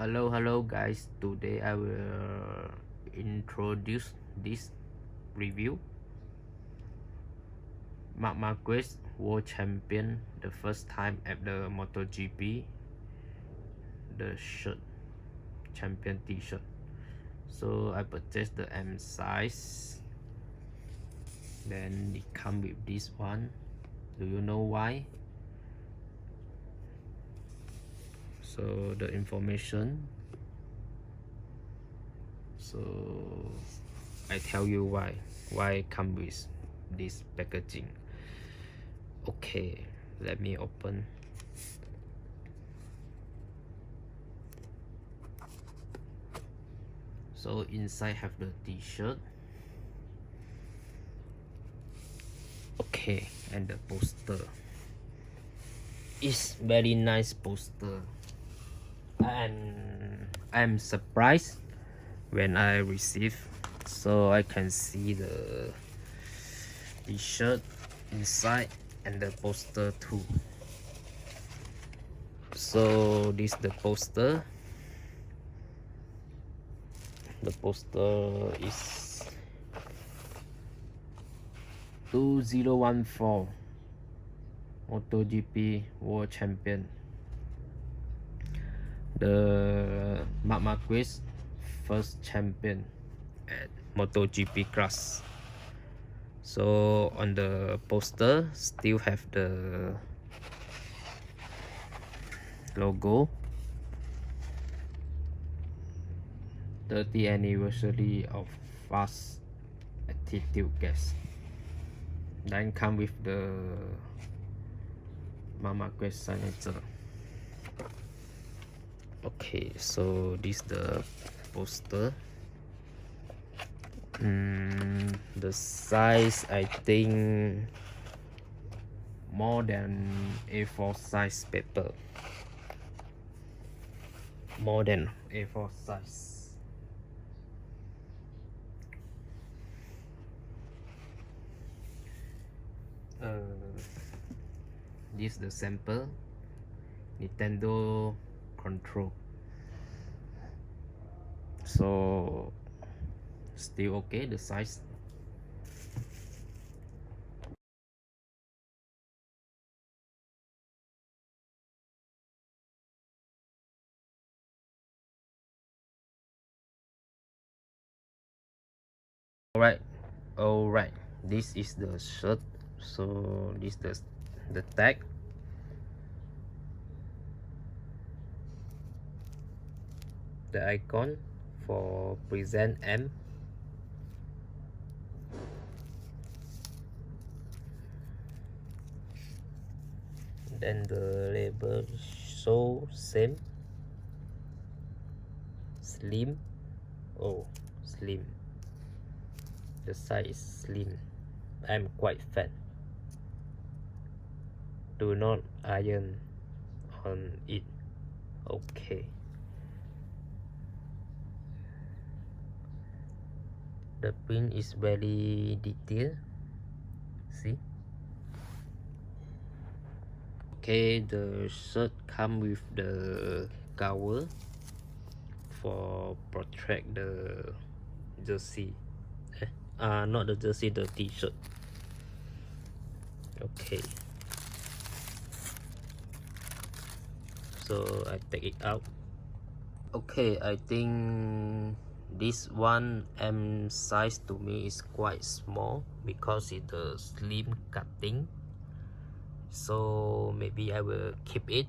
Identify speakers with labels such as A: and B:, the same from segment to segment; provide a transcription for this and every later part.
A: Hello guys, today I will introduce this review. Marc Marquez world champion the first time at the MotoGP, the shirt champion t-shirt. So I purchased the M size, then it come with this one. Do you know why? So the information, so I tell you why it come with this packaging. Okay, let me open. So inside have the t-shirt, okay, and the poster. It's very nice poster, and I'm surprised when I receive. So I can see the t-shirt inside and the poster too. So this the poster. The poster is 2014 MotoGP World Champion. The Marc Marquez first champion at MotoGP class. So on the poster still have the logo, 30th anniversary of Fast Attitude Gas. Then come with the Marc Marquez signature. Okay, so this the poster. The size, I think more than A4 size paper, more than A4 size. This the sample Nintendo control. So still okay, the size. Alright, this is the shirt. So this the tag, the icon for present M, then the label show same slim. Oh, slim, the size is slim. I'm quite fat. Do not iron on it. Okay, the print is very detailed. See? Okay, the shirt come with the cover for protect the jersey. Not the jersey, the t-shirt. Okay, so I take it out. Okay, I think this one M size to me is quite small because it's a slim cutting. So maybe I will keep it,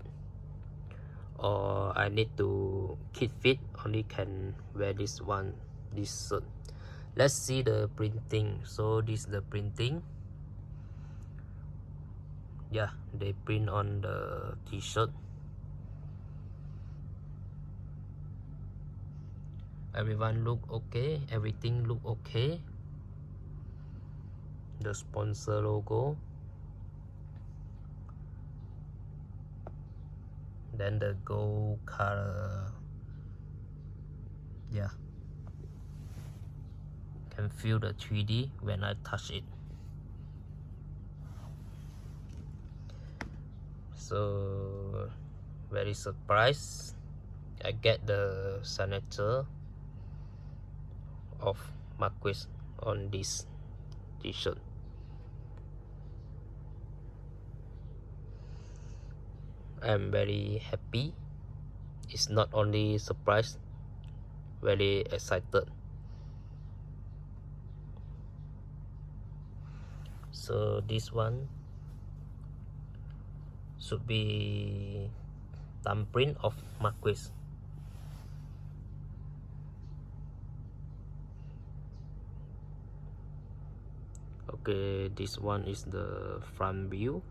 A: or I need to keep fit, only can wear this one, this shirt. Let's see the printing. So this is the printing. Yeah, they print on the t-shirt. Everyone look okay, everything look okay. The sponsor logo, then the gold color. Yeah, can feel the 3D when I touch it. So very surprised I get the signature of Marquez on this t-shirt. I'm very happy. It's not only surprised, very excited. So this one should be thumbprint of Marquez. Okay, this one is the front view.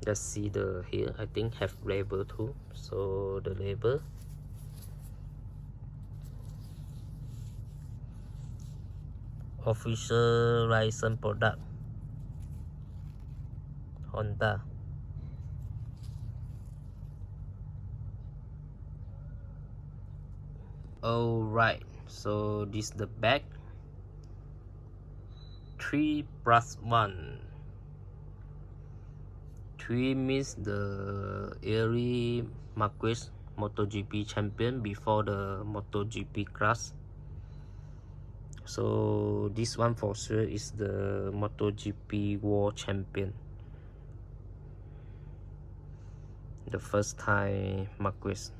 A: Let's see the here. I think have label too. So the label. Official license product Honda. Alright, so this the back. 3+1. 3 means the early Marquez MotoGP champion before the MotoGP class. So this one for sure is the MotoGP world champion. The first time Marquez